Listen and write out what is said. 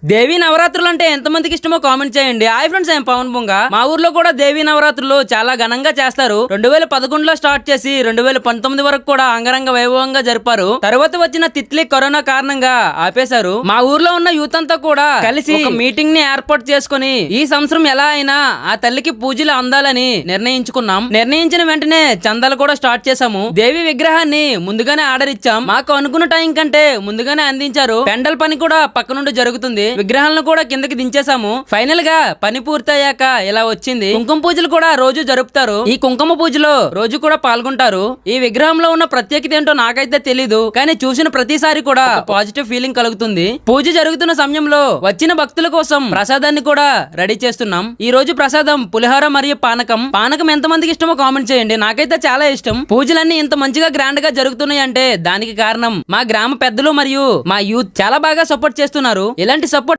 దేవీ నవరాత్రులు అంటే ఎంతమందికి ఇష్టమో కామెంట్ చేయండి. హాయ్ ఫ్రెండ్స్, ఐఎమ్ పవన్ బొంగ. మా ఊర్లో కూడా దేవీ నవరాత్రులు చాలా ఘనంగా చేస్తారు. 2011లో స్టార్ట్ చేసి 2019 వరకు కూడా అంగరంగ వైభవంగా జరిపారు. తర్వాత వచ్చిన తిత్లీ కరోనా కారణంగా ఆపేశారు. మా ఊర్లో ఉన్న యూత్ అంతా కూడా కలిసి ఒక మీటింగ్ ని ఏర్పాటు చేసుకుని ఈ సంవత్సరం ఎలా అయినా ఆ తల్లికి పూజలు అందాలని నిర్ణయించుకున్నాం. నిర్ణయించిన వెంటనే చందాలు కూడా స్టార్ట్ చేశాము. దేవి విగ్రహాన్ని ముందుగానే ఆర్డర్ ఇచ్చాం. మాకు అనుకున్న టైం కంటే ముందుగానే అందించారు. పెండల్ పని కూడా పక్క నుండి జరుగుతుంది. విగ్రహాలను కూడా కిందకి దించేసాము. ఫైనల్ గా పని పూర్తయ్యాక ఇలా వచ్చింది. కుంకుమ పూజలు కూడా రోజు జరుపుతారు. ఈ కుంకుమ పూజలో రోజు కూడా పాల్గొంటారు. ఈ విగ్రహంలో ఉన్న ప్రత్యేకత ఏంటో నాకైతే తెలీదు, కానీ చూసిన ప్రతిసారి కూడా పాజిటివ్ ఫీలింగ్ కలుగుతుంది. పూజ జరుగుతున్న సమయంలో వచ్చిన భక్తుల కోసం ప్రసాదాన్ని కూడా రెడీ చేస్తున్నాం. ఈ రోజు ప్రసాదం పులిహోర మరియు పానకం. పానకం ఎంత మందికి ఇష్టమో కామెంట్ చేయండి. నాకైతే చాలా ఇష్టం. పూజలన్నీ ఇంత మంచిగా గ్రాండ్ గా జరుగుతున్నాయి అంటే దానికి కారణం మా గ్రామ పెద్దలు మరియు మా యూత్ చాలా బాగా సపోర్ట్ చేస్తున్నారు. ఇలాంటి